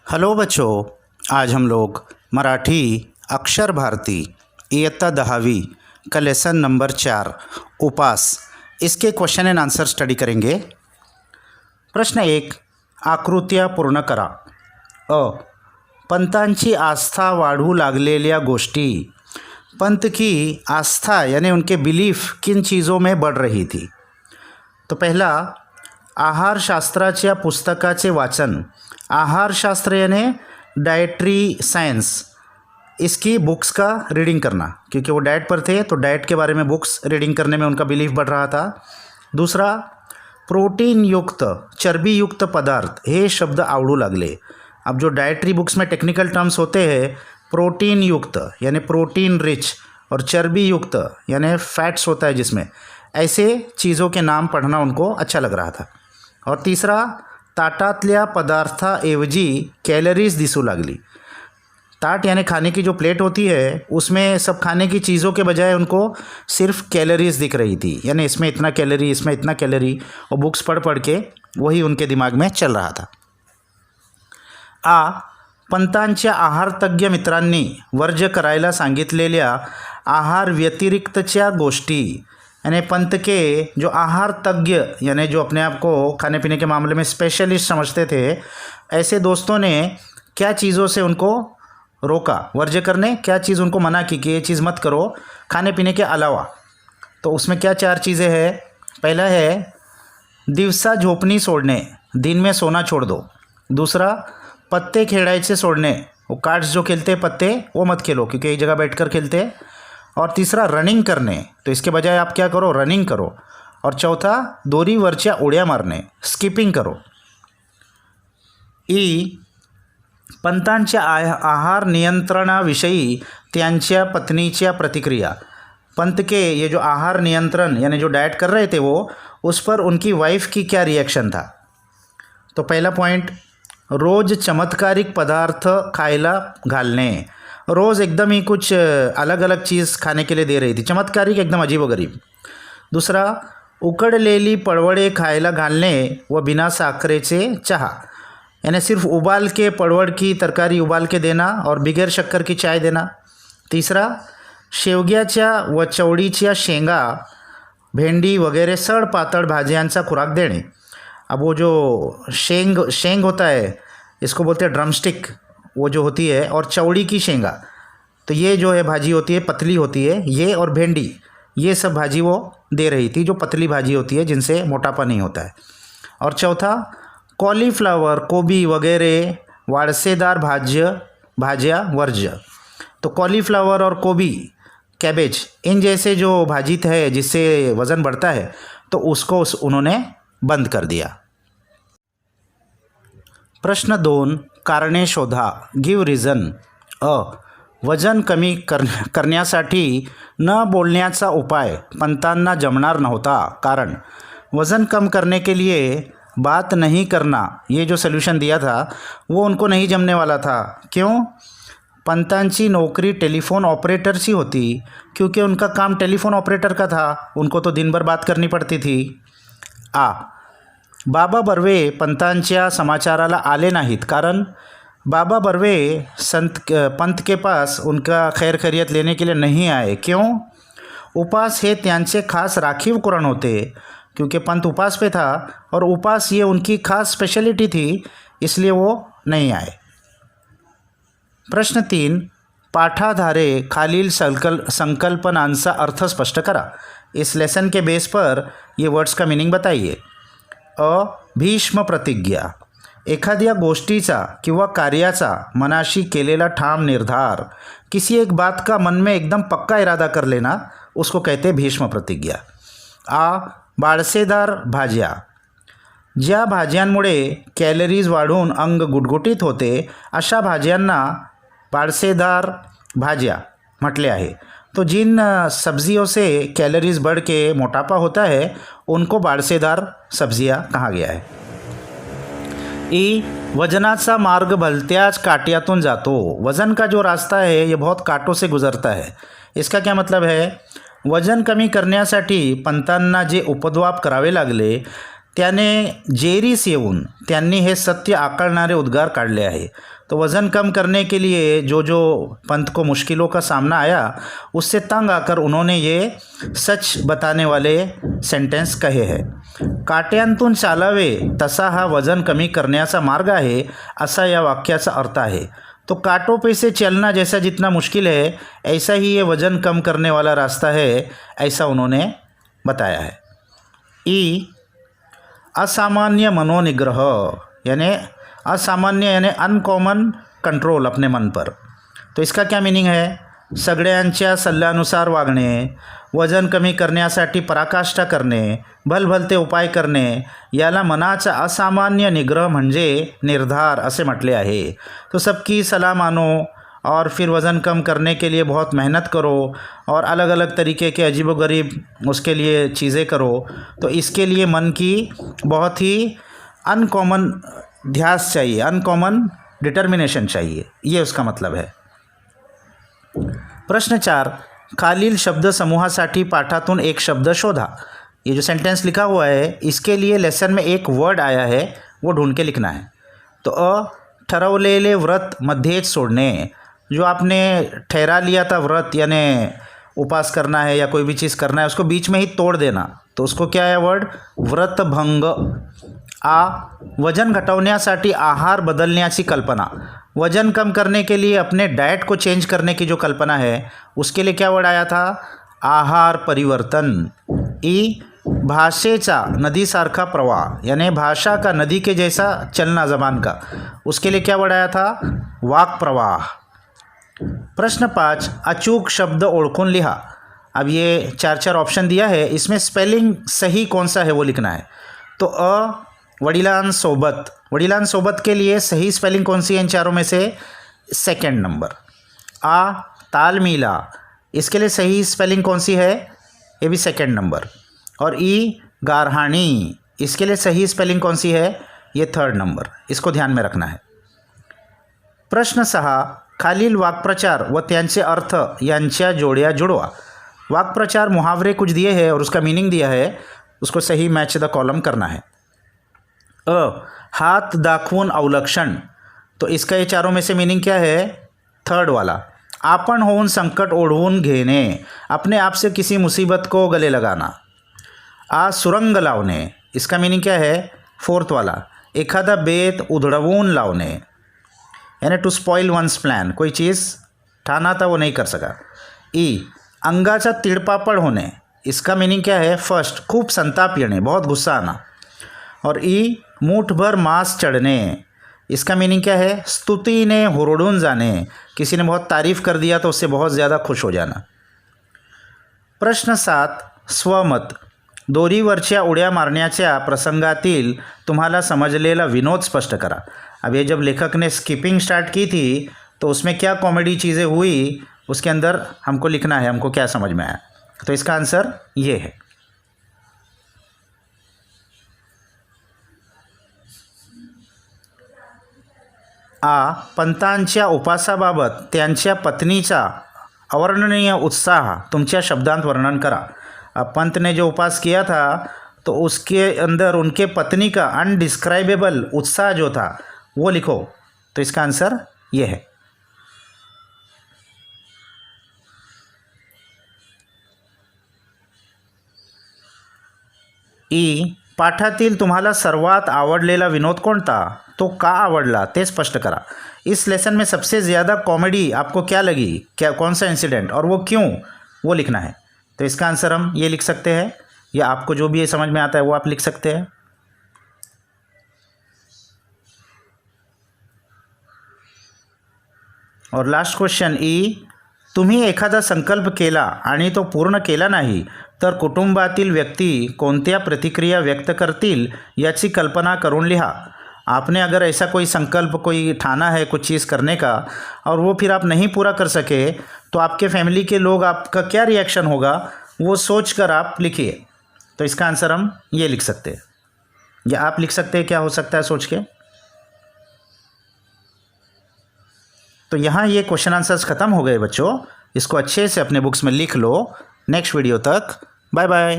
Hello बच्चों, आज हम लोग मराठी अक्षर भारती इयत्ता 10वीं का लेसन नंबर 4 उपास इसके क्वेश्चन एंड आंसर स्टडी करेंगे। प्रश्न 1, आकृत्या पूर्ण करा। अ, पंतांची आस्था वाढू लागलेल्या गोष्टी। पंत की आस्था यानी उनके बिलीफ किन चीज़ों में बढ़ रही थी। तो पहला, आहारशास्त्राच्या पुस्तकाचे वाचन। आहारशास्त्र यानी डाइटरी साइंस, इसकी बुक्स का रीडिंग करना, क्योंकि वो डाइट पर थे तो डाइट के बारे में बुक्स रीडिंग करने में उनका बिलीफ बढ़ रहा था। दूसरा, प्रोटीन युक्त चर्बी युक्त पदार्थ, हे शब्द आवडू लागले। अब जो डाइटरी बुक्स में टेक्निकल टर्म्स होते हैं, प्रोटीन युक्त यानी प्रोटीन रिच और चर्बी युक्त यानी फैट्स होता है जिसमें, ऐसे चीज़ों के नाम पढ़ना उनको अच्छा लग रहा था। और तीसरा, ताटातल्या पदार्थाऐवजी कैलरीज दिसू लागली। ताट यानी खाने की जो प्लेट होती है उसमें सब खाने की चीज़ों के बजाय उनको सिर्फ कैलोरीज दिख रही थी, यानी इसमें इतना कैलोरी, इसमें इतना कैलोरी, और बुक्स पढ़ पढ़ के वही उनके दिमाग में चल रहा था। पंतांच्या आहारतज्ञ मित्रांनी वर्ज्य करायला सांगितलेल्या आहार व्यतिरिक्तच्या गोष्टी, यानी पंत के जो आहार तज्ञ यानी जो अपने आप को खाने पीने के मामले में स्पेशलिस्ट समझते थे, ऐसे दोस्तों ने क्या चीज़ों से उनको रोका वर्ज्य करने, क्या चीज़ उनको मना की कि ये चीज़ मत करो खाने पीने के अलावा। तो उसमें क्या 4 चीज़ें हैं। पहला है दिवसा झोपनी सोडणे, दिन में सोना छोड़ दो। दूसरा, पत्ते खेळायचे सोडणे, वो कार्ड्स जो खेलते हैं पत्ते वो मत खेलो क्योंकि एक जगह बैठकर खेलते हैं। और तीसरा, रनिंग करने, तो इसके बजाय आप क्या करो, रनिंग करो। और चौथा, दोरीवरच्या उड्या मारणे, स्किपिंग करो। पंतांच्या आहार नियंत्रणाविषयी त्यांच्या पत्नीच्या प्रतिक्रिया। पंत के ये जो आहार नियंत्रण यानी जो डाइट कर रहे थे वो, उस पर उनकी वाइफ की क्या रिएक्शन था। तो पहला पॉइंट, रोज़ चमत्कारिक पदार्थ खायला घालने। रोज़ एकदम ही कुछ अलग अलग चीज़ खाने के लिए दे रही थी, चमत्कारिक एकदम अजीबोगरीब। दूसरा, उकडलेली पडवळे खायला घालणे व बिना साखरेचे चहा, यानी सिर्फ उबाल के पडवळ की तरकारी उबाल के देना और बगैर शक्कर की चाय देना। तीसरा, शेवग्याच्या व चवळीच्या शेंगा, भेंडी वगैरह सड़ पातळ भाज्यांचा खुराक देणे। अब वो जो शेंग होता है, इसको बोलते हैं ड्रमस्टिक, वो जो होती है, और चौड़ी की शेंगा, तो ये जो है भाजी होती है पतली होती है, ये और भेंडी, ये सब भाजी वो दे रही थी जो पतली भाजी होती है जिनसे मोटापा नहीं होता है। और चौथा, कॉलीफ्लावर गोभी वगैरह वाड़सेदार भाज्या वर्ज्य। तो कॉलीफ्लावर और गोभी, कैबेज, इन जैसे जो भाजी है जिससे वज़न बढ़ता है, तो उसको उन्होंने बंद कर दिया। प्रश्न 2, कारणे शोधा, गिव रिझन। वजन कमी करण्यासाठी न बोलण्याचा उपाय पंतांना जमणार नव्हता, कारण वज़न कम करने के लिए बात नहीं करना, ये जो सल्यूशन दिया था वो उनको नहीं जमने वाला था। क्यों? पंतांची नौकरी टेलीफोन ऑपरेटरची होती, क्योंकि उनका काम टेलीफोन ऑपरेटर का था, उनको तो दिन भर बात करनी पड़ती थी। बाबा बर्वे पंतांच्या समाचाराला आले नाहीत, कारण बाबा बर्वे पंत के पास उनका खैर खैरियत लेने के लिए नहीं आए। क्यों? उपास हे त्यांचे खास राखीव कुरान होते, क्योंकि पंत उपास पे था और उपास ये उनकी खास स्पेशलिटी थी, इसलिए वो नहीं आए। प्रश्न 3, पाठाधारे खालील संकल्पनांचा अर्थ स्पष्ट करा। इस लेसन के बेस पर ये वर्ड्स का मीनिंग बताइए। भीष्म प्रतिज्ञा, एखाद्या गोष्टीचा किंवा कार्याचा मनाशी केलेला ठाम निर्धार, किसी एक बात का मन में एकदम पक्का इरादा कर लेना, उसको कहते हैं भीष्म प्रतिज्ञा। बाळसेदार भाज्या, ज्या भाज्यांमुळे कॅलरीज वाढून अंग गुटगुटीत होते अशा भाज्यांना बाळसेदार भाज्या म्हटले आहे। तो जिन सब्जियों से कैलोरीज बढ़ के मोटापा होता है उनको बाळसेदार सब्जियां कहा गया है। वजनाचा मार्ग भलत्याच काट्यातून जातो। वज़न का जो रास्ता है ये बहुत कांटों से गुजरता है। इसका क्या मतलब है? वजन कमी करण्यासाठी पंतांना जे उपद्व्याप करावे लागले त्याने जेरीस येऊन त्यांनी हे सत्य आकळणारे उद्गार काढले आहे। तो वज़न कम करने के लिए जो जो पंत को मुश्किलों का सामना आया उससे तंग आकर उन्होंने ये सच बताने वाले सेंटेन्स कहे हैं। काट्यांतून चालावे तसा हा वजन कमी करण्याचा मार्ग आहे असा या वाक्याचा अर्थ आहे। तो कांटों पे से चलना जैसा जितना मुश्किल है ऐसा ही ये वज़न कम करने वाला रास्ता है, ऐसा उन्होंने बताया है। ई असामान्य मनोनिग्रह यानी असामान्य यानी अनकॉमन कंट्रोल अपने मन पर। तो इसका क्या मीनिंग है? सगळ्यांच्या सल्ल्यानुसार वागणे, वजन कमी करण्यासाठी पराकाष्ठा करणे, भलभलते उपाय करणे याला मनाचा असामान्य निग्रह म्हणजे निर्धार असे म्हटले आहे। तो सबकी सलाह मानो और फिर वज़न कम करने के लिए बहुत मेहनत करो और अलग अलग तरीके के अजीबोगरीब उसके लिए चीज़ें करो। तो इसके लिए मन की बहुत ही अनकॉमन ध्यास चाहिए, अनकॉमन डिटर्मिनेशन चाहिए, ये उसका मतलब है। प्रश्न 4, खालील शब्द समूहासाठी पाठातून एक शब्द शोधा। ये जो सेंटेंस लिखा हुआ है इसके लिए लेसन में एक वर्ड आया है, वो ढूंढ के लिखना है। तो ठरवलेले व्रत मध्येच सोडणे, जो आपने ठहरा लिया था व्रत यानी उपास करना है या कोई भी चीज़ करना है उसको बीच में ही तोड़ देना, तो उसको क्या है वर्ड? व्रतभंग। वजन घटवण्यासाठी आहार बदलण्याची कल्पना, वजन कम करने के लिए अपने डाइट को चेंज करने की जो कल्पना है उसके लिए क्या वर्ड आया था? आहार परिवर्तन। ई भाषेचा नदीसारखा प्रवाह यानी भाषा का नदी के जैसा चलना ज़बान का, उसके लिए क्या वर्ड आया था? वाक प्रवाह। प्रश्न 5, अचूक शब्द ओळखून लिहा। अब ये 4 ऑप्शन दिया है, इसमें स्पेलिंग सही कौन सा है वो लिखना है। तो वडिलांसोबत, वडिलांसोबत के लिए सही स्पेलिंग कौन सी है इन चारों में से? Second number. तालमीला, इसके लिए सही स्पेलिंग कौन सी है? ये भी सेकंड नंबर। और ई गारहाणी, इसके लिए सही स्पेलिंग कौन सी है? ये थर्ड नंबर। इसको ध्यान में रखना है। प्रश्न 6, खालील वाक्प्रचार व त्यांचे अर्थ यांच्या जोड्या जुड़वा। वाक्प्रचार मुहावरे कुछ दिए हैं और उसका मीनिंग दिया है, उसको सही मैच द कॉलम करना है। हाथ दाखवून अवलक्षण, तो इसका ये चारों में से मीनिंग क्या है? थर्ड वाला। आपण होऊन संकट ओढवून घेणे, अपने आप से किसी मुसीबत को गले लगाना। सुरंग लावणे, इसका मीनिंग क्या है? फोर्थ वाला। एखादा बेत उधळवून लावणे यानी टू स्पॉइल वन्स प्लान, कोई चीज़ ठाना था वो नहीं कर सका। ई अंगाचा तिळपापड होणे, इसका मीनिंग क्या है? फर्स्ट, खूब संताप येणे, बहुत गुस्सा आना। और ई मूठ भर मांस चढ़ने, इसका मीनिंग क्या है? स्तुति ने हुरड़ून जाने, किसी ने बहुत तारीफ़ कर दिया तो उससे बहुत ज़्यादा खुश हो जाना। प्रश्न 7, स्वमत, दोरीवरच्या उड्या मारण्याच्या प्रसंगातील तुम्हाला समजलेला विनोद स्पष्ट करा। अब ये जब लेखक ने स्किपिंग स्टार्ट की थी तो उसमें क्या कॉमेडी चीज़ें हुई उसके अंदर हमको लिखना है, हमको क्या समझ में आया। तो इसका आंसर ये है। पंतांच्या उपासाबाबत त्यांच्या पत्नीचा अवर्णनीय उत्साह तुमच्या शब्दांत वर्णन करा। पंत ने जो उपास किया था तो उसके अंदर उनके पत्नी का अनडिस्क्राइबेबल उत्साह जो था वो लिखो। तो इसका आंसर ये है। ई पाठातील तुम्हाला सर्वात आवडलेला विनोद कोणता, तो का आवडला ते स्पष्ट करा। इस लेसन में सबसे ज़्यादा कॉमेडी आपको क्या लगी, क्या कौन सा इंसिडेंट और वो क्यों, वो लिखना है। तो इसका आंसर हम ये लिख सकते हैं, या आपको जो भी ये समझ में आता है वो आप लिख सकते हैं। और लास्ट क्वेश्चन ई, तुम्ही एखादा संकल्प केला आणि तो पूर्ण केला नाही तर कुटुंबातील व्यक्ती कोणत्या प्रतिक्रिया व्यक्त करतील याची कल्पना करून लिहा। आपने अगर ऐसा कोई संकल्प कोई ठाना है कुछ चीज़ करने का और वो फिर आप नहीं पूरा कर सके तो आपके फैमिली के लोग आपका क्या रिएक्शन होगा वो सोच कर आप लिखिए। तो इसका आंसर हम ये लिख सकते हैं, या आप लिख सकते हैं क्या हो सकता है सोच के। तो यहाँ ये क्वेश्चन आंसर्स ख़त्म हो गए बच्चों, इसको अच्छे से अपने बुक्स में लिख लो। नेक्स्ट वीडियो तक बाय बाय।